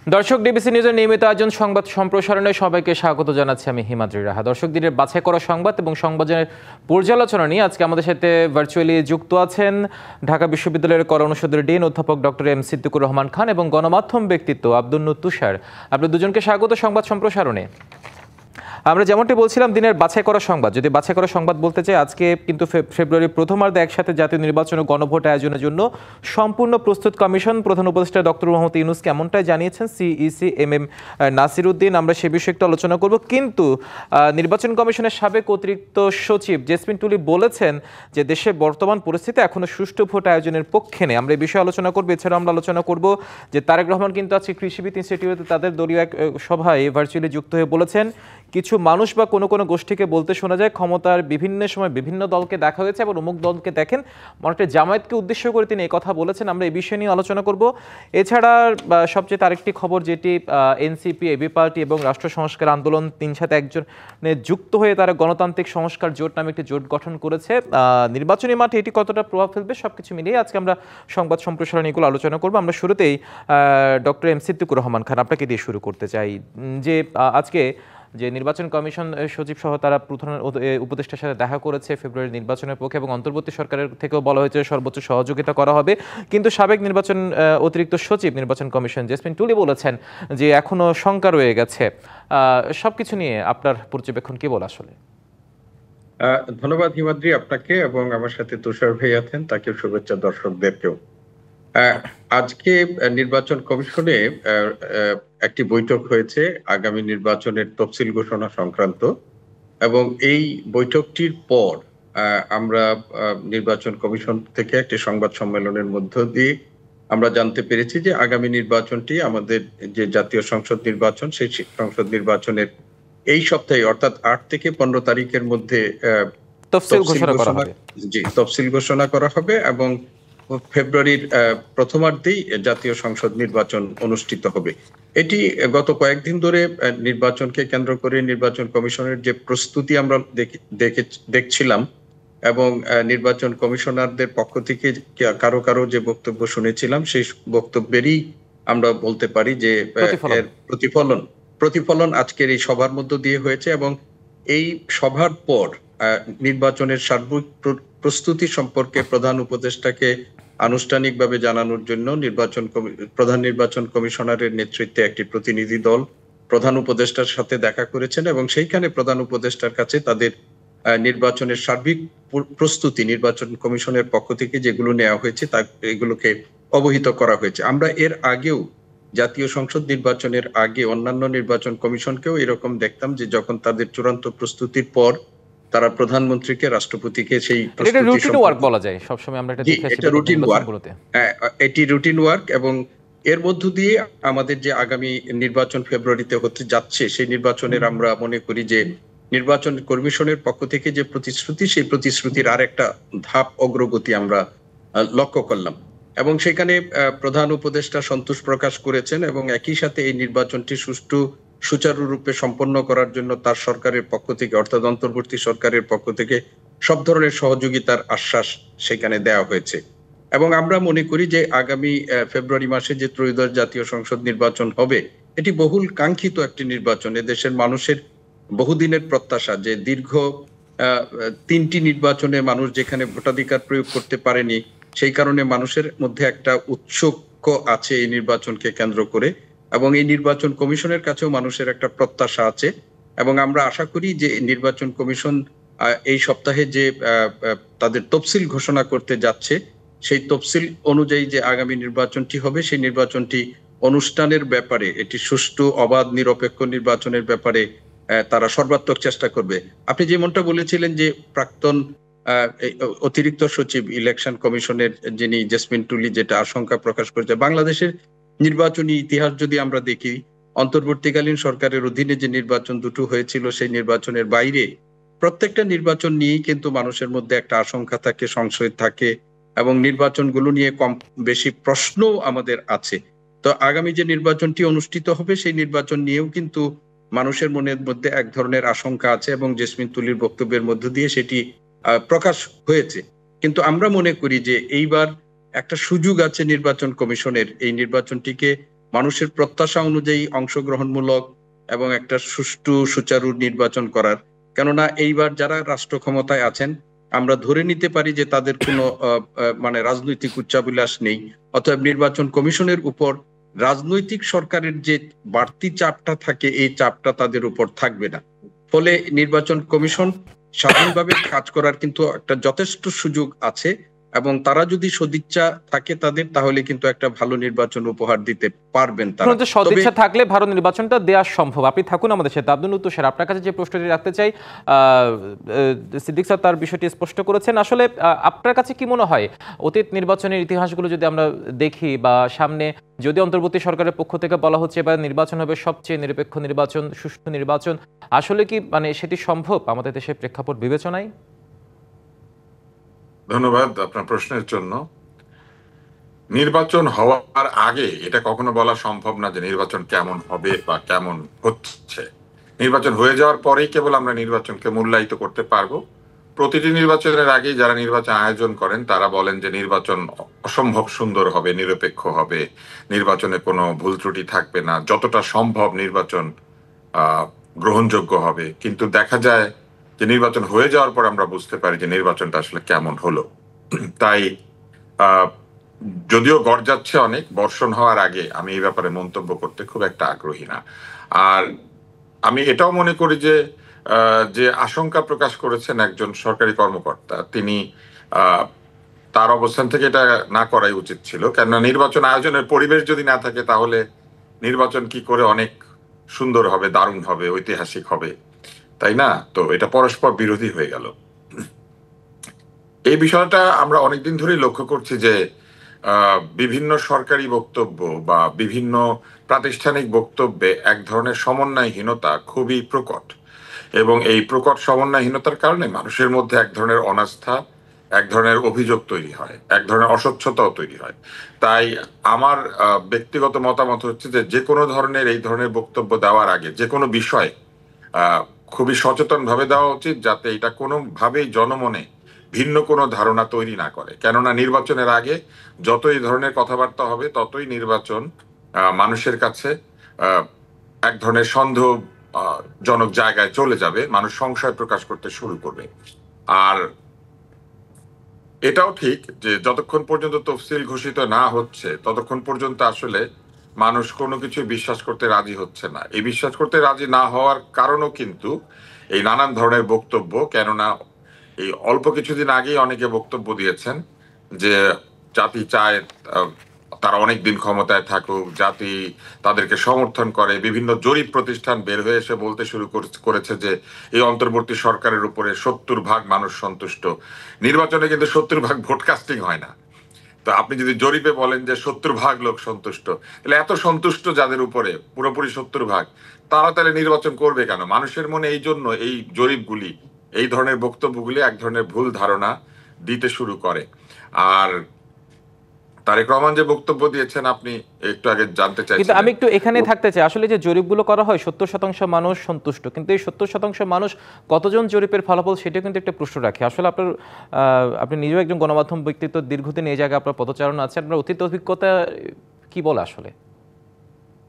দর্শক, ডিবিসি নিউজের নিয়মিত আয়োজন সংবাদ সম্প্রসারণে সবাইকে স্বাগত জানাচ্ছি আমি হিমাদ্রি রাহা। দর্শক, দিনের বাছাই করা সংবাদ এবং সংবাদের পর্যালোচনা নিয়ে আজকে আমাদের সাথে ভার্চুয়ালি যুক্ত আছেন ঢাকা বিশ্ববিদ্যালয়ের কর অনুষদের ডিন অধ্যাপক ডক্টর এম সিদ্দিকুর রহমান খান এবং গণমাধ্যম ব্যক্তিত্ব আব্দুল নূর তুষার। আপনাদের দুজনকে স্বাগত সংবাদ সম্প্রসারণে। আমরা যেমনটি বলছিলাম, দিনের বাছাই করা সংবাদ, যদি বাছাই করা সংবাদ বলতে চাই, আজকে কিন্তু ফেব্রুয়ারির প্রথমার্ধে একসাথে জাতীয় নির্বাচন ও গণভোট আয়োজনের জন্য সম্পূর্ণ প্রস্তুত কমিশন। প্রধান উপদেষ্টা ডক্টর মোহাম্মদ ইউনূসকে এমনটাই জানিয়েছেন সিইসি এম নাসির উদ্দিন। আমরা সে বিষয়ে একটু আলোচনা করব, কিন্তু নির্বাচন কমিশনের সাবেক অতিরিক্ত সচিব জেসমিন টুলি বলেছেন যে দেশের বর্তমান পরিস্থিতি এখনো সুষ্ঠু ভোট আয়োজনের পক্ষে নেই। আমরা এই বিষয়ে আলোচনা করবো। এছাড়াও আমরা আলোচনা করব যে তারেক রহমান কিন্তু আজকে কৃষিবিদ ইনস্টিটিউটে তাদের দলীয় এক সভায় ভার্চুয়ালি যুক্ত হয়ে বলেছেন, কিছু মানুষ বা কোনো কোনো গোষ্ঠীকে বলতে শোনা যায় ক্ষমতার বিভিন্ন সময় বিভিন্ন দলকে দেখা হয়েছে এবং অমুক দলকে দেখেন, মনে জামায়াতকে উদ্দেশ্য করে তিনি এই কথা বলেছেন। আমরা এই বিষয় নিয়ে আলোচনা করব। এছাড়া সবচেয়ে আরেকটি খবর, যেটি এনসিপি, এবি পার্টি এবং রাষ্ট্র সংস্কার আন্দোলন তিন সাথে একজনে যুক্ত হয়ে তারা গণতান্ত্রিক সংস্কার জোট নামে একটি জোট গঠন করেছে। নির্বাচনী মাঠে এটি কতটা প্রভাব ফেলবে, সবকিছু মিলিয়ে আজকে আমরা সংবাদ সম্প্রসারণ এগুলো আলোচনা করবো। আমরা শুরুতেই ডক্টর এম সিদ্দিকুর রহমান খান, আপনাকে দিয়ে শুরু করতে চাই যে আজকে যে নির্বাচন কমিশন সচিব সহ তারা প্রধান উপদেষ্টার সাথে দেখা করেছে ফেব্রুয়ারি নির্বাচনের পক্ষে, এবং অন্তর্বর্তী সরকারের থেকেও বলা হয়েছে সর্বোচ্চ সহযোগিতা করা হবে। কিন্তু সাবেক নির্বাচন অতিরিক্ত সচিব নির্বাচন কমিশন জেসমিন টুলি বলেছেন যে এখনো শঙ্কা রয়ে গেছে। সবকিছু নিয়ে আপনার পর্যবেক্ষণ কি বল আসলে? ধন্যবাদ হিমাদ্রি, আপনাকে এবং আমার সাথে তুষার ভাই আছেন, তাকে শুভেচ্ছা দর্শকদেরকেও। আজকে নির্বাচন কমিশনে একটি বৈঠক হয়েছে আগামী নির্বাচনের তফসিল ঘোষণা সংক্রান্ত, এবং এই বৈঠকটির পর আমরা নির্বাচন কমিশন থেকে একটি সংবাদ সম্মেলনের মধ্য দিয়ে আমরা জানতে পেরেছি যে আগামী নির্বাচনটি আমাদের যে জাতীয় সংসদ নির্বাচন, সেই সংসদ নির্বাচনের এই সপ্তাহে অর্থাৎ 8 থেকে 15 তারিখের মধ্যে তফসিল ঘোষণা করা হবে এবং ফেব্রুয়ারির প্রথমার্ধেই জাতীয় সংসদ নির্বাচন অনুষ্ঠিত হবে। এটি গত কয়েকদিন ধরে নির্বাচনকে কেন্দ্র করে নির্বাচন কমিশনের যে প্রস্তুতি আমরা দেখছিলাম, এবং নির্বাচন কমিশনারদের পক্ষ থেকে কারো কারো যে বক্তব্য শুনেছিলাম, সেই বক্তব্যেরই আমরা বলতে পারি যে এর প্রতিফলন আজকের এই সভার মধ্য দিয়ে হয়েছে। এবং এই সভার পর নির্বাচনের সার্বিক প্রস্তুতি সম্পর্কে প্রধান উপদেষ্টাকে আনুষ্ঠানিকভাবে জানানোর জন্য প্রধান নির্বাচন কমিশনারের নেতৃত্বে একটি প্রতিনিধি দল প্রধান উপদেষ্টার সাথে দেখা করেছেন, এবং সেইখানে প্রধান উপদেষ্টার কাছে তাদের নির্বাচনের সার্বিক প্রস্তুতি নির্বাচন কমিশনের পক্ষ থেকে যেগুলো নেওয়া হয়েছে তা এগুলোকে অবহিত করা হয়েছে। আমরা এর আগেও জাতীয় সংসদ নির্বাচনের আগে অন্যান্য নির্বাচন কমিশনকেও এরকম দেখতাম যে যখন তাদের চূড়ান্ত প্রস্তুতির পর তারা প্রধানমন্ত্রীকে, রাষ্ট্রপতিকে সেই রুটিন ওয়ার্ক বলা যায় সবসময়, আমরা এটা রুটিন ওয়ার্ক, এটি রুটিন ওয়ার্ক। এবং এর মধ্য দিয়ে আমাদের যে আগামী নির্বাচন ফেব্রুয়ারিতে হতে যাচ্ছে, সেই নির্বাচনের আমরা মনে করি যে নির্বাচন কমিশনের পক্ষ থেকে যে প্রতিশ্রুতি, সেই প্রতিশ্রুতির আর একটা ধাপ অগ্রগতি আমরা লক্ষ্য করলাম। এবং সেখানে প্রধান উপদেষ্টা সন্তোষ প্রকাশ করেছেন এবং একই সাথে এই নির্বাচনটি সুচারুরূপে সম্পন্ন করার জন্য তার সরকারের পক্ষ থেকে, অর্থাৎ অন্তর্বর্তী সরকারের পক্ষ থেকে সব ধরনের সহযোগিতার আশ্বাস সেখানে দেওয়া হয়েছে। এবং আমরা মনে করি যে আগামী ফেব্রুয়ারি মাসে যে ত্রয়োদশ জাতীয় সংসদ নির্বাচন হবে, এটি বহুল কাঙ্ক্ষিত একটি নির্বাচন। এদেশের মানুষের বহুদিনের প্রত্যাশা যে দীর্ঘ 3টি নির্বাচনে মানুষ যেখানে ভোটাধিকার প্রয়োগ করতে পারেনি, সেই কারণে মানুষের মধ্যে একটা উৎসুক আছে এই নির্বাচনকে কেন্দ্র করে, এবং এই নির্বাচন কমিশনের কাছেও মানুষের একটা প্রত্যাশা আছে। এবং আমরা আশা করি যে নির্বাচন কমিশন এই সপ্তাহে যে তাদের তফসিল ঘোষণা করতে যাচ্ছে, সেই তফসিল অনুযায়ী যে আগামী নির্বাচনটি হবে, সেই নির্বাচনটি অনুষ্ঠানের ব্যাপারে, এটি সুষ্ঠু, অবাধ, নিরপেক্ষ নির্বাচনের ব্যাপারে তারা সর্বাত্মক চেষ্টা করবে। আপনি যেমনটা বলেছিলেন যে প্রাক্তন অতিরিক্ত সচিব ইলেকশন কমিশনের যিনি জেসমিন টুলি যেটা আশঙ্কা প্রকাশ করেছে, বাংলাদেশের নির্বাচনী ইতিহাস যদি আমরা দেখি, অন্তর্বর্তীকালীন সরকারের অধীনে যে নির্বাচন দুটো হয়েছিল, সেই নির্বাচনের বাইরে প্রত্যেকটা নির্বাচন নিয়েই কিন্তু মানুষের মধ্যে একটা আশঙ্কা থাকে, সংশয় থাকে, এবং নির্বাচনগুলো নিয়ে কম বেশি প্রশ্ন আমাদের আছে। তো আগামী যে নির্বাচনটি অনুষ্ঠিত হবে, সেই নির্বাচন নিয়েও কিন্তু মানুষের মনের মধ্যে এক ধরনের আশঙ্কা আছে, এবং জেসমিন তুলির বক্তব্যের মধ্য দিয়ে সেটি প্রকাশ হয়েছে। কিন্তু আমরা মনে করি যে এইবার একটা সুযোগ আছে নির্বাচন কমিশনের এই নির্বাচনটিকে মানুষের প্রত্যাশা অনুযায়ী অংশগ্রহণমূলক এবং একটা সুষ্ঠু সুচারু নির্বাচন করার। কেননা এইবার যারা রাষ্ট্র ক্ষমতায় আছেন, আমরা ধরে নিতে পারি যে তাদের কোনো মানে রাজনৈতিক উচ্চাভিলাষ নেই। অতএব নির্বাচন কমিশনের উপর রাজনৈতিক সরকারের যে বাড়তি চাপটা থাকে, এই চাপটা তাদের উপর থাকবে না। ফলে নির্বাচন কমিশন স্বাধীনভাবে কাজ করার কিন্তু একটা যথেষ্ট সুযোগ আছে, এবং তারা যদি সদিচ্ছা থাকে তাদের, তাহলে কিন্তু একটা ভালো নির্বাচন উপহার দিতে পারবেন তারা। যে সদিচ্ছা থাকলে ভারত নির্বাচনটা দেওয়া সম্ভব। আপনি থাকুন আমাদের সাথে। আব্দুল লুতুফ স্যার, আপনার কাছে যে প্রশ্নটি রাখতে চাই, সিদ্দিক স্যার তার বিষয়টি স্পষ্ট করেছেন। আসলে আপনার কাছে কি মনে হয়, অতীত নির্বাচনের ইতিহাসগুলো যদি আমরা দেখি বা সামনে যদি অন্তর্বর্তী সরকারের পক্ষ থেকে বলা হচ্ছে এবার নির্বাচন হবে সবচেয়ে নিরপেক্ষ নির্বাচন, সুষ্ঠু নির্বাচন, আসলে কি মানে সেটি সম্ভব আমাদের দেশের প্রেক্ষাপট বিবেচনায়? ধন্যবাদ আপনার প্রশ্নের জন্য। নির্বাচন হওয়ার আগে এটা কখনো বলা সম্ভব না যে নির্বাচন কেমন হবে বা কেমন হচ্ছে। নির্বাচন হয়ে যাওয়ার পরেই কেবল আমরা নির্বাচনকে মূল্যায়িত করতে পারবো। প্রতিটি নির্বাচনের আগেই যারা নির্বাচন আয়োজন করেন তারা বলেন যে নির্বাচন অসম্ভব সুন্দর হবে, নিরপেক্ষ হবে, নির্বাচনে কোনো ভুল ত্রুটি থাকবে না, যতটা সম্ভব নির্বাচন গ্রহণযোগ্য হবে। কিন্তু দেখা যায় যে নির্বাচন হয়ে যাওয়ার পর আমরা বুঝতে পারি যে নির্বাচনটা আসলে কেমন হলো। তাই যদিও গড়যাচ্ছে অনেক, বর্ষণ হওয়ার আগে আমি এই ব্যাপারে মন্তব্য করতে খুব একটা আগ্রহী না। আর আমি এটাও মনে করি যে যে আশঙ্কা প্রকাশ করেছেন একজন সরকারি কর্মকর্তা, তিনি তার অবস্থান থেকে এটা না করাই উচিত ছিল। কেননা নির্বাচন আয়োজনের পরিবেশ যদি না থাকে তাহলে নির্বাচন কি করে অনেক সুন্দর হবে, দারুণ হবে, ঐতিহাসিক হবে, তাই না? তো এটা পরস্পর বিরোধী হয়ে গেল। এই বিষয়টা আমরা অনেকদিন ধরেই লক্ষ্য করছি যে বিভিন্ন সরকারি বক্তব্য বা বিভিন্ন প্রাতিষ্ঠানিক বক্তব্যে এক ধরনের সমন্বয়হীনতা খুবই প্রকট, এবং এই প্রকট সমন্বয়হীনতার কারণে মানুষের মধ্যে এক ধরনের অনাস্থা, এক ধরনের অভিযোগ তৈরি হয়, এক ধরনের অস্বচ্ছতাও তৈরি হয়। তাই আমার ব্যক্তিগত মতামত হচ্ছে যে যে কোনো ধরনের এই ধরনের বক্তব্য দেওয়ার আগে যে কোনো বিষয় খুবই সচেতন ভাবে দেওয়া উচিত, যাতে এটা কোনোভাবেই জনমনে ভিন্ন কোনো ধারণা তৈরি না করে। কেননা নির্বাচনের আগে যত এই ধরনের কথাবার্তা হবে ততই নির্বাচন মানুষের কাছে এক ধরনের সন্দেহজনক জায়গায় চলে যাবে, মানুষ সংশয় প্রকাশ করতে শুরু করবে। আর এটাও ঠিক যে যতক্ষণ পর্যন্ত তফসিল ঘোষিত না হচ্ছে ততক্ষণ পর্যন্ত আসলে মানুষ কোনো কিছু বিশ্বাস করতে রাজি হচ্ছে না। এই বিশ্বাস করতে রাজি না হওয়ার কারণও কিন্তু এই নানান ধরনের বক্তব্য। কেননা এই অল্প কিছুদিন আগেই অনেকে বক্তব্য দিয়েছেন যে জাতি চায় তারা অনেকদিন ক্ষমতায় থাকুক, জাতি তাদেরকে সমর্থন করে। বিভিন্ন জরিপ প্রতিষ্ঠান বের হয়ে এসে বলতে শুরু করেছে যে এই অন্তর্বর্তী সরকারের উপরে 70% মানুষ সন্তুষ্ট। নির্বাচনে কিন্তু 70% ভোট কাস্টিং হয় না। তো আপনি যদি জরিপে বলেন যে 70% লোক সন্তুষ্ট, তাহলে এত সন্তুষ্ট যাদের উপরে পুরোপুরি 70%, তারা তাহলে নির্বাচন করবে কেন? মানুষের মনে এই জন্য এই জরিপগুলি, এই ধরনের বক্তব্যগুলি এক ধরনের ভুল ধারণা দিতে শুরু করে। আর তারেক রহমান যে বক্তব্য দিয়েছেন আপনি একটু আগে জানতে চাইছেন, কিন্তু আমি একটু এখানে থাকতে চাই। আসলে যে জরিপগুলো করা হয় 70% মানুষ সন্তুষ্ট, কিন্তু এই 70% মানুষ কতজন জরিপের ফলাফল সেটা কিন্তু একটা প্রশ্ন রাখে। আসলে আপনি নিজেও একজন গণমাধ্যম ব্যক্তিত্ব, দীর্ঘদিন এই জায়গায় আপনার পদচারণা আছে, আপনার অতীত অভিজ্ঞতা কি বলে আসলে?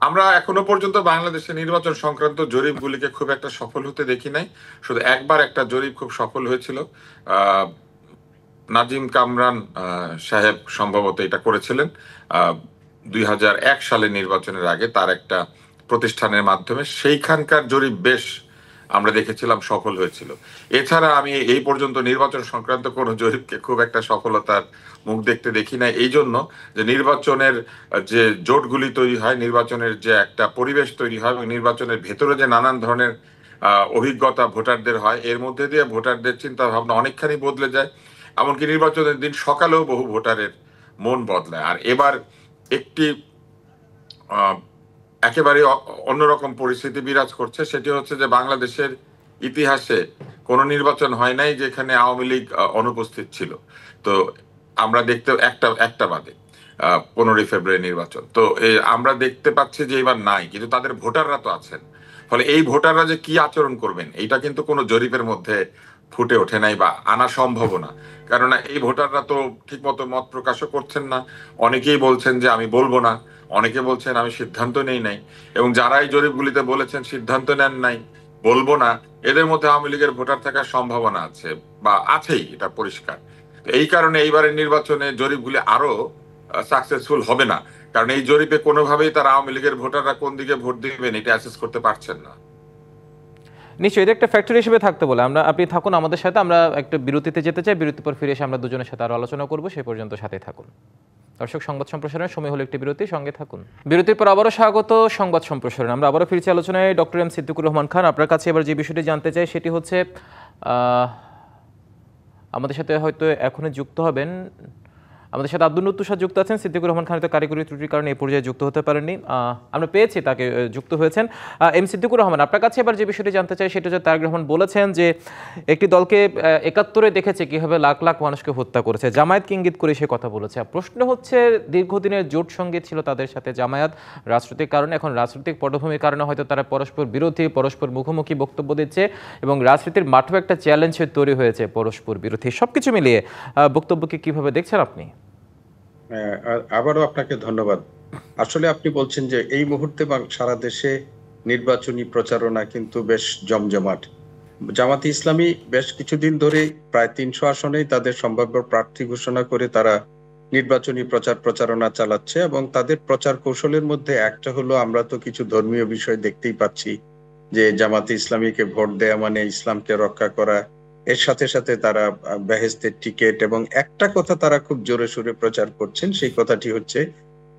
আমরা এখনো পর্যন্ত বাংলাদেশে নির্বাচন সংক্রান্ত জরিপগুলিকে খুব একটা সফল হতে দেখি নাই। শুধু একবার একটা জরিপ খুব সফল হয়েছিল, নাজিম কামরান সাহেব সম্ভবত এটা করেছিলেন 2001 সালে নির্বাচনের আগে, তার একটা প্রতিষ্ঠানের মাধ্যমে। সেইখানকার জরিপ বেশ আমরা দেখেছিলাম সফল হয়েছিল। এছাড়া আমি এই পর্যন্ত নির্বাচন সংক্রান্ত কোনো জরিপকে খুব একটা সফলতার মুখ দেখতে দেখি না। এই জন্য যে নির্বাচনের যে জোটগুলি তৈরি হয়, নির্বাচনের যে একটা পরিবেশ তৈরি হয়, এবং নির্বাচনের ভেতরে যে নানান ধরনের অভিজ্ঞতা ভোটারদের হয়, এর মধ্যে দিয়ে ভোটারদের চিন্তা ভাবনা অনেকখানি বদলে যায়। এমনকি নির্বাচনের দিন সকালেও বহু ভোটারের মন বদলায়। আর এবার একটি একেবারে অন্যরকম পরিস্থিতি বিরাজ করছে, সেটি হচ্ছে যে বাংলাদেশের ইতিহাসে কোন নির্বাচন হয় নাই যেখানে আওয়ামী লীগ অনুপস্থিত ছিল। তো আমরা দেখতে একটা বাদে 15 ফেব্রুয়ারি নির্বাচন, তো আমরা দেখতে পাচ্ছি যে এবার নাই, কিন্তু তাদের ভোটাররা তো আছেন। ফলে এই ভোটাররা যে কি আচরণ করবেন এটা কিন্তু কোনো জরিপের মধ্যে ফুটে ওঠে নাই বা আনা সম্ভব না। কেননা এই ভোটাররা তো ঠিকমতো মত প্রকাশও করছেন না। অনেকেই বলছেন যে আমি বলবো না, অনেকে বলছেন আমি সিদ্ধান্ত নেই নাই, এবং যারা এই জরিপগুলিতে বলেছেন সিদ্ধান্ত নেন নাই, বলবো না, এদের মধ্যে আওয়ামী লীগের ভোটার থাকার সম্ভাবনা আছে বা আছেই, এটা পরিষ্কার। তো এই কারণে এইবারের নির্বাচনে জরিপগুলি আরো সাকসেসফুল হবে না, কারণ এই জরিপে কোনোভাবেই তারা আওয়ামী লীগের ভোটাররা কোন দিকে ভোট দিবেন এটা অ্যাসেস করতে পারছেন না। নিশ্চয়ই এটা একটা ফ্যাক্টর হিসেবে থাকতে বলে আপনি থাকুন আমাদের সাথে, আমরা একটা বিরতিতে যেতে চাই, বিরতির পর ফিরে এসে আমরা দুজনের সাথে আরো আলোচনা করবো, সেই পর্যন্ত সাথে থাকুন। দর্শক, সংবাদ সম্প্রসারণের সময় হলো একটি বিরতি, সঙ্গে থাকুন। বিরতির পর আবারও স্বাগত সংবাদ সম্প্রসারণ। আমরা আবারও ফিরছি আলোচনায়। ডক্টর এম সিদ্দিকুর রহমান খান, আপনার কাছে এবার যে বিষয়টি জানতে চাই সেটি হচ্ছে আমাদের সাথে হয়তো এখনই যুক্ত হবেন, আমাদের সাথে আব্দুল তুষার যুক্ত আছেন। সিদ্দিকুর রহমান খান তো কারিগরি ত্রুটির কারণে এই পর্যায়ে যুক্ত হতে পারেননি, আমরা পেয়েছি তাকে, যুক্ত হয়েছেন। এম সিদ্দিকুর রহমান, আপনার কাছে এবার যে বিষয়টি জানতে চাই সেটা হচ্ছে তারেক রহমান বলেছেন যে একটি দলকে ৭১-এ দেখেছে কিভাবে লাখ লাখ মানুষকে হত্যা করেছে, জামায়াতকে ইঙ্গিত করে সে কথা বলেছে। প্রশ্ন হচ্ছে দীর্ঘদিনের জোট সঙ্গীত ছিল তাদের সাথে জামায়াত, রাজনৈতিক কারণে, এখন রাজনৈতিক পটভূমির কারণে হয়তো তারা পরস্পর বিরোধী, পরস্পর মুখোমুখি বক্তব্য দিচ্ছে এবং রাজনীতির মাঠেও একটা চ্যালেঞ্জ তৈরি হয়েছে পরস্পর বিরোধী। সবকিছু মিলিয়ে বক্তব্যকে কিভাবে দেখছেন আপনি? আবারও আপনাকে ধন্যবাদ। আসলে আপনি বলছেন যে এই মুহূর্তে সারা দেশে নির্বাচনী প্রচারণা কিন্তু বেশ জমজমাট। জামাতে ইসলামী বেশ কিছুদিন ধরে প্রায় ৩০০ আসনেই তাদের সম্ভাব্য প্রার্থী ঘোষণা করে তারা নির্বাচনী প্রচারণা চালাচ্ছে, এবং তাদের প্রচার কৌশলের মধ্যে একটা হলো, আমরা তো কিছু ধর্মীয় বিষয় দেখতেই পাচ্ছি যে জামাতে ইসলামীকে ভোট দেয়া মানে ইসলামকে রক্ষা করা, এর সাথে সাথে তারা বেহেশতের টিকিট, এবং একটা কথা তারা খুব জোরে সোরে প্রচার করছেন, সেই কথাটি হচ্ছে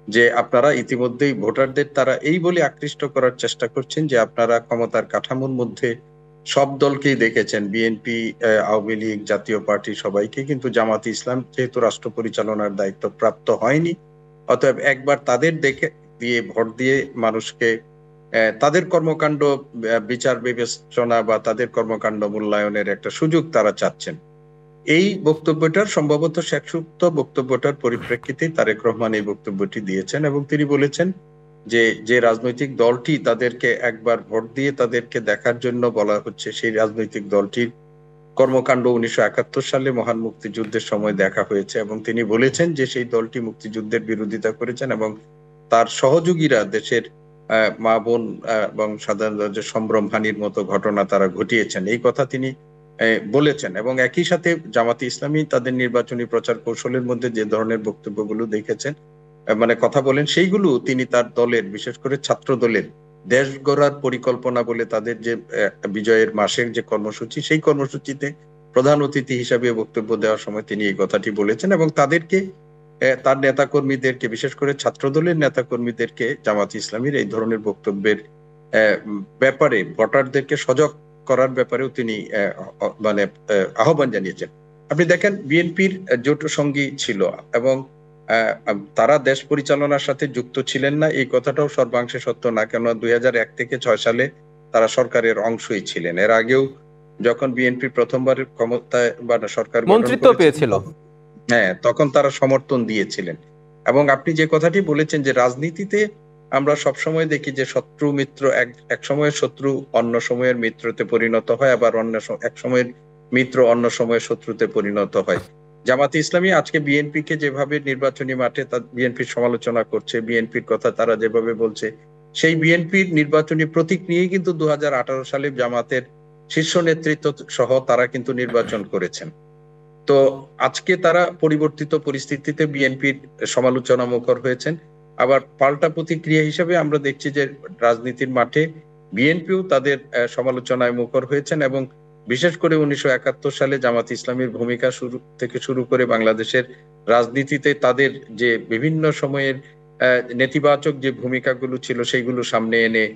যে আপনারা ইতিমধ্যেই ভোটারদের তারা এই বলে আকৃষ্ট করার চেষ্টা করছেন যে আপনারা ক্ষমতার কাঠামোর মধ্যে সব দলকেই দেখেছেন, বিএনপি, আওয়ামী লীগ, জাতীয় পার্টি সবাইকে, কিন্তু জামাতে ইসলাম যেহেতু রাষ্ট্র পরিচালনার দায়িত্ব প্রাপ্ত হয়নি, অতএব একবার তাদের দেখে দিয়ে ভোট দিয়ে মানুষকে তাদের কর্মকাণ্ড বিচার বিবেচনা বা তাদের কর্মকাণ্ড মূল্যায়নের একটা সুযোগ তারা চাচ্ছেন। এই বক্তব্যটার সম্ভবত শেষোক্ত বক্তব্যটার পরিপ্রেক্ষিতে তারেক রহমান এই বক্তব্যটি দিয়েছেন, এবং তিনি বলেছেন যে যে রাজনৈতিক দলটি তাদেরকে একবার ভোট দিয়ে তাদেরকে দেখার জন্য বলা হচ্ছে, সেই রাজনৈতিক দলটির কর্মকাণ্ড ১৯৭১ সালে মহান মুক্তিযুদ্ধের সময় দেখা হয়েছে, এবং তিনি বলেছেন যে সেই দলটি মুক্তিযুদ্ধের বিরোধিতা করেছেন এবং তার সহযোগীরা দেশের মা বোন এবং সাধারণ সম্ভ্রমহানির মতো ঘটনা তারা ঘটিয়েছেন, এই কথা তিনি বলেছেন। এবং একই সাথে জামাতে ইসলামী তাদের নির্বাচনী প্রচার কৌশলের মধ্যে যে ধরনের বক্তব্যগুলো দেখেছেন, মানে কথা বলেন, সেইগুলো তিনি তার দলের, বিশেষ করে ছাত্র দলের দেশ গড়ার পরিকল্পনা বলে তাদের যে বিজয়ের মাসের যে কর্মসূচি, সেই কর্মসূচিতে প্রধান অতিথি হিসাবে বক্তব্য দেওয়ার সময় তিনি এই কথাটি বলেছেন, এবং তাদেরকে, তার নেতাকর্মীদেরকে, বিশেষ করে ছাত্র দলের নেতাকর্মীদেরকে জামাত ইসলামীর এই ধরনের বক্তব্যের ব্যাপারে ভোটারদেরকে সজাগ করার ব্যাপারেও তিনি মানে আহ্বান জানিয়েছেন। আপনি দেখেন, বিএনপির জোট সঙ্গী ছিল এবং তারা দেশ পরিচালনার সাথে যুক্ত ছিলেন না, এই কথাটাও সর্বাংশে সত্য না, কেন ২০০১ থেকে ৬ সালে তারা সরকারের অংশই ছিলেন। এর আগেও যখন বিএনপি প্রথমবার ক্ষমতায় বা সরকার মন্ত্রিত্ব পেয়েছিল, হ্যাঁ, তখন তারা সমর্থন দিয়েছিলেন। এবং আপনি যে কথাটি বলেছেন যে রাজনীতিতে আমরা সবসময় দেখি যে শত্রু মিত্র, এক সময়ের শত্রু অন্য সময়ের মিত্রতে পরিণত হয়, আবার এক সময়ের মিত্র অন্য সময়ের শত্রুতে পরিণত হয়। জামাতে ইসলামী আজকে বিএনপি কে যেভাবে নির্বাচনী মাঠে বিএনপির সমালোচনা করছে, বিএনপির কথা তারা যেভাবে বলছে, সেই বিএনপির নির্বাচনী প্রতীক নিয়ে কিন্তু ২০১৮ সালে জামাতের শীর্ষ নেতৃত্ব সহ তারা কিন্তু নির্বাচন করেছেন। তো আজকে তারা পরিবর্তিত পরিস্থিতিতে বিএনপির সমালোচনা মুখর হয়েছেন। আবার পাল্টা প্রতিক্রিয়া হিসেবে আমরা দেখছি যে রাজনীতির মাঠে বিএনপিও তাদের সমালোচনায় মুখর হয়েছেন, এবং বিশেষ করে ১৯৭১ সালে জামাত ইসলামীর ভূমিকা শুরু করে বাংলাদেশের রাজনীতিতে তাদের যে বিভিন্ন সময়ের নেতিবাচক যে ভূমিকাগুলো ছিল সেইগুলো সামনে এনে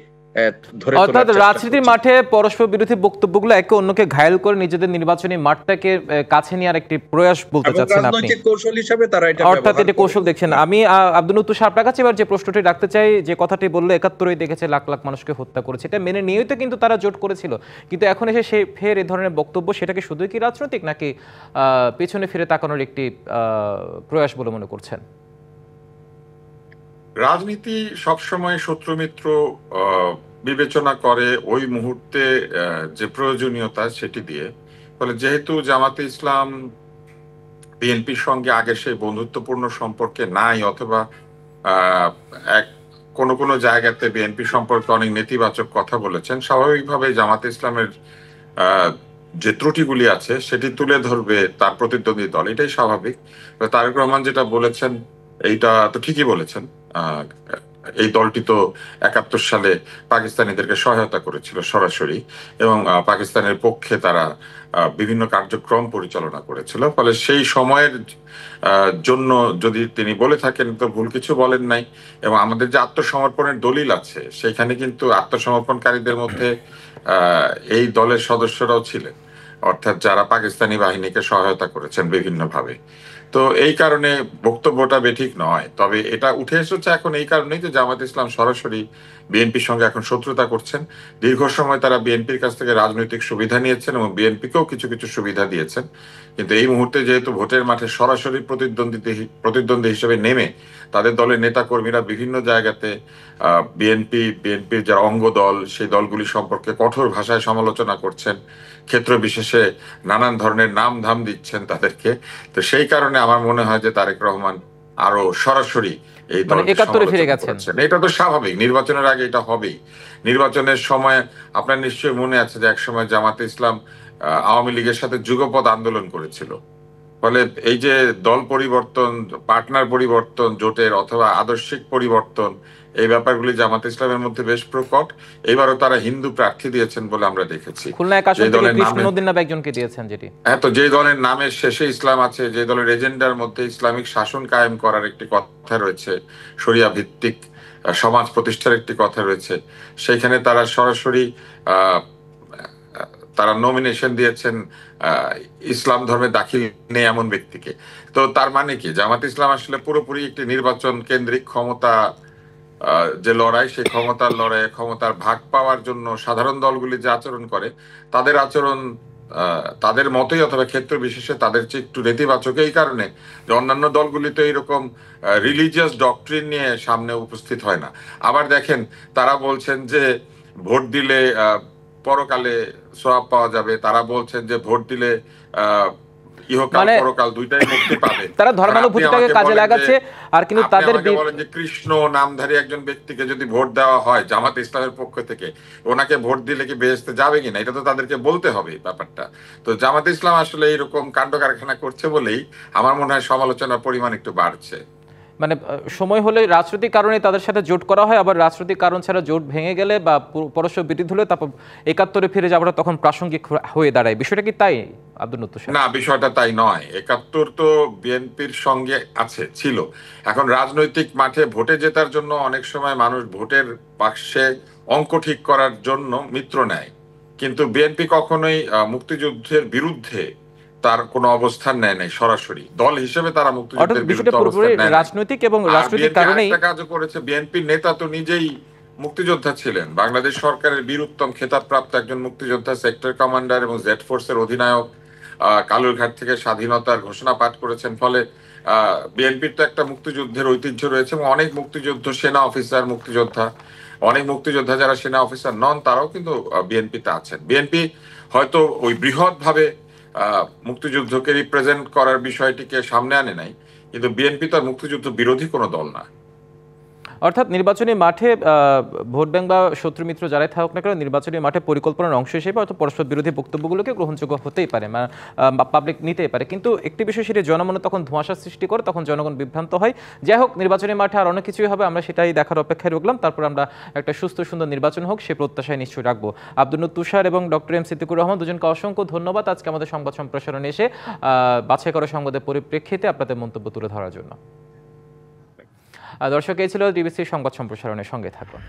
অর্থাৎ রাজনীতির মাঠে পরস্পর বিরোধী বক্তব্যগুলো একে অন্যকে ঘায়েল করে নিজেদের নির্বাচনী মাঠটাকে কাছে নেওয়ার একটি প্রয়াস বলতে চাচ্ছেন আপনি, কৌশল হিসেবে তারা এটা অর্থাৎ এটা কৌশল দেখছেন। আমি আব্দুল তুষার আপনার কাছে এবার যে প্রশ্নটি রাখতে চাই, যে কথাটি বললো ৭১-ই দেখেছে লাখ লাখ মানুষকে হত্যা করেছে, এটা মেনে নিয়েই তো কিন্তু তারা জোট করেছিল, কিন্তু এখন এসে সে ফের এই ধরনের বক্তব্য, সেটাকে শুধুই কি রাজনৈতিক নাকি পেছনে ফিরে তাকানোর একটি প্রয়াস বলে মনে করছেন? রাজনীতি সবসময় শত্রু মিত্র বিবেচনা করে ওই মুহূর্তে যে প্রয়োজনীয়তা সেটি দিয়ে। ফলে যেহেতু জামাতে ইসলাম বিএনপির সঙ্গে আগের সেই বন্ধুত্বপূর্ণ সম্পর্কে নাই, অথবা আহ, এক কোনো কোনো জায়গাতে বিএনপি সম্পর্কে অনেক নেতিবাচক কথা বলেছেন, স্বাভাবিকভাবে জামাতে ইসলামের আহ, যে ত্রুটিগুলি আছে সেটি তুলে ধরবে তার প্রতিদ্বন্দ্বী দল, এটাই স্বাভাবিক। তো তারেক রহমান যেটা বলেছেন এইটা তো ঠিকই বলেছেন। আহ, এই দলটি তো 71 সালে পাকিস্তানিদেরকে সহায়তা করেছিল সরাসরি, এবং পাকিস্তানের পক্ষে তারা বিভিন্ন কার্যক্রম পরিচালনা করেছিল। ফলে সেই সময়ের জন্য যদি তিনি বলে থাকেন তো ভুল কিছু বলেন নাই। এবং আমাদের যে আত্মসমর্পণের দলিল আছে সেখানে কিন্তু আত্মসমর্পণকারীদের মধ্যে এই দলের সদস্যরাও ছিলেন, অর্থাৎ যারা পাকিস্তানি বাহিনীকে সহায়তা করেছেন বিভিন্নভাবে। তো এই কারণে বক্তব্যটা বেঠিক নয়। তবে এটা উঠে এসেছে এখন এই কারণেই যে জামাত ইসলাম সরাসরি বিএনপির সঙ্গে এখন শত্রুতা করছেন। দীর্ঘ সময় তারা বিএনপির কাছ থেকে রাজনৈতিক সুবিধা নিয়েছেন এবং বিএনপিকেও কিছু কিছু সুবিধা দিয়েছেন। কিন্তু এই মুহূর্তে যেহেতু ভোটের মাঠে সরাসরি প্রতিদ্বন্দ্বী হিসেবে নেমে তাদের দলের নেতা কর্মীরা বিভিন্ন জায়গাতে বিএনপির যারা অঙ্গ দল সেই দলগুলি সম্পর্কে কঠোর ভাষায় সমালোচনা করছেন, ক্ষেত্র বিশেষে নানান ধরনের নাম ধাম দিচ্ছেন তাদেরকে। তো সেই কারণে আমার মনে হয় যে তারেক রহমান আরো সরাসরি এই মানে দলকে 71-এ ফিরে সমালোচনা গেছেন। করেছেন। এটা তো স্বাভাবিক, নির্বাচনের আগে এটা হবেই। নির্বাচনের সময় আপনার নিশ্চয়ই মনে আছে যে একসময় জামাতে ইসলাম আওয়ামী লীগের সাথে যুগপৎ আন্দোলন করেছিল। ফলে এই যে দল পরিবর্তন, পার্টনার পরিবর্তন জোটের, অথবা আদর্শিক পরিবর্তন, এই ব্যাপারগুলি জামাত ইসলামের মধ্যে বেশ প্রকট। এবারও তারা হিন্দু প্রার্থী দিয়েছেন বলে আমরা দেখেছি। খুলনা এক যে আসন থেকে দলের কৃষ্ণ নামে, নদীর নামে একজনকে দিয়েছেন, যেটি তো যে দলের নামের শেষে ইসলাম আছে, যে দলের এজেন্ডার মধ্যে ইসলামিক শাসন কায়েম করার একটি কথা রয়েছে, শরিয়া ভিত্তিক সমাজ প্রতিষ্ঠার একটি কথা রয়েছে, সেখানে তারা সরাসরি আহ, তারা নমিনেশন দিয়েছেন আহ, ইসলাম ধর্মে দাখিল নেই এমন ব্যক্তিকে। তো তার মানে কি, জামাত ইসলাম আসলে পুরোপুরি একটি নির্বাচন কেন্দ্রিক ক্ষমতা, যে লড়াই, সেই ক্ষমতার লড়াই, ক্ষমতার ভাগ পাওয়ার জন্য সাধারণ দলগুলি যে আচরণ করে তাদের আচরণ তাদের মতোই, অথবা ক্ষেত্র বিশেষে তাদের চেয়ে একটু নেতিবাচক। এই কারণে যে অন্যান্য দলগুলি তো এইরকম রিলিজিয়াস ডক্ট্রিন নিয়ে সামনে উপস্থিত হয় না। আবার দেখেন, তারা বলছেন যে ভোট দিলে পরকালে সওয়াব পাওয়া যাবে, তারা বলছেন যে ভোট দিলে আহ ইহকাল মানে পরকাল দুইটাই মুক্তি পাবে। তারা আর আপনি ধর্মানুভূতিটাকে আমাকে কাজে বলেন যে লাগাচ্ছে। আর কিন্তু আপনি তাদের আমাকে বলেন যে কৃষ্ণ নামধারী একজন ব্যক্তিকে যদি ভোট দেওয়া হয় জামাত ইসলামের পক্ষ থেকে, ওনাকে ভোট দিলে কি বেহেশতে যাবে কিনা, এটা তো তাদেরকে বলতে হবে ব্যাপারটা। তো জামাত ইসলাম আসলে এইরকম কাণ্ড কারখানা করছে বলেই আমার মনে হয় সমালোচনার পরিমাণ একটু বাড়ছে। মানে সময় হলে রাজনৈতিক কারণে তাদের সাথে জোট করা হয়, আবার রাজনৈতিক কারণ ছাড়া জোট ভেঙে গেলে বা পরস্পর বিরোধী হলে তারপর 71-এ ফিরে যাওয়াটা তখন প্রাসঙ্গিক হয়ে দাঁড়ায়। বিষয়টা কি তাই, আব্দুল নূর তুষার? না, বিষয়টা তাই নয়। 71 তো বিএনপির সঙ্গে ছিল। এখন রাজনৈতিক মাঠে ভোটে জেতার জন্য অনেক সময় মানুষ ভোটের বাক্সে অঙ্ক ঠিক করার জন্য মিত্র নেয়, কিন্তু বিএনপি কখনোই মুক্তিযুদ্ধের বিরুদ্ধে তার কোনো অবস্থান নেয় নাই। সরাসরি দল হিসেবে তারা অর্থাৎ মুক্তিযুদ্ধের বিষয়টা বিরুদ্ধে পুরোপুরি অবস্থান নেয় নাই। রাজনৈতিক এবং আর রাজনৈতিক বিএনপি কারণেই। আরেকটা কাজও করেছে, বিএনপির নেতা তো নিজেই মুক্তিযোদ্ধা ছিলেন, বাংলাদেশ সরকারের বীরুত্তম খেতাবপ্রাপ্ত একজন মুক্তিযোদ্ধা, সেক্টর কমান্ডার এবং জেড ফোর্সের অধিনায়ক, কালুরঘাট থেকে স্বাধীনতার ঘোষণা পাঠ করেছেন। ফলে বিএনপির তো একটা মুক্তিযুদ্ধের ঐতিহ্য রয়েছে, এবং অনেক মুক্তিযুদ্ধ সেনা অফিসার, মুক্তিযোদ্ধা, অনেক মুক্তিযোদ্ধা যারা সেনা অফিসার নন তারাও কিন্তু বিএনপিতে আছেন। বিএনপি হয়তো ওই বৃহৎ ভাবে মুক্তিযুদ্ধকে রিপ্রেজেন্ট করার বিষয়টিকে সামনে আনে নাই, কিন্তু বিএনপি তো আর মুক্তিযুদ্ধ বিরোধী কোনো দল না। অর্থাৎ নির্বাচনী মাঠে ভোট ব্যাংক বা শত্রুমিত্র যারাই থাকুক না কেন, নির্বাচনী মাঠে পরিকল্পনার অংশ হিসেবে হয়তো পরস্পর বিরোধী বক্তব্যগুলোকে গ্রহণযোগ্য হতেই পারে, পাবলিক নিতেই পারে। কিন্তু একটি বিষয়, সেটি জনমনে তখন ধোঁয়াশা সৃষ্টি করে, তখন জনগণ বিভ্রান্ত হয়। যাই হোক, নির্বাচনী মাঠে আর অনেক কিছুই হবে, আমরা সেটাই দেখার অপেক্ষায় রাখলাম। তারপর আমরা একটা সুস্থ সুন্দর নির্বাচন হোক সে প্রত্যাশায় নিশ্চয়ই রাখবো। আব্দুল নূর তুষার এবং ডক্টর এম সিদ্দিকুর রহমান, দুজনকে অসংখ্য ধন্যবাদ আজকে আমাদের সংবাদ সম্প্রসারণে এসে বাছাই করা সংবাদের পরিপ্রেক্ষিতে আপনাদের মন্তব্য তুলে ধরার জন্য। দর্শক, এই ছিল ডিবিসি সংবাদ সম্প্রসারণের সঙ্গে থাকুন।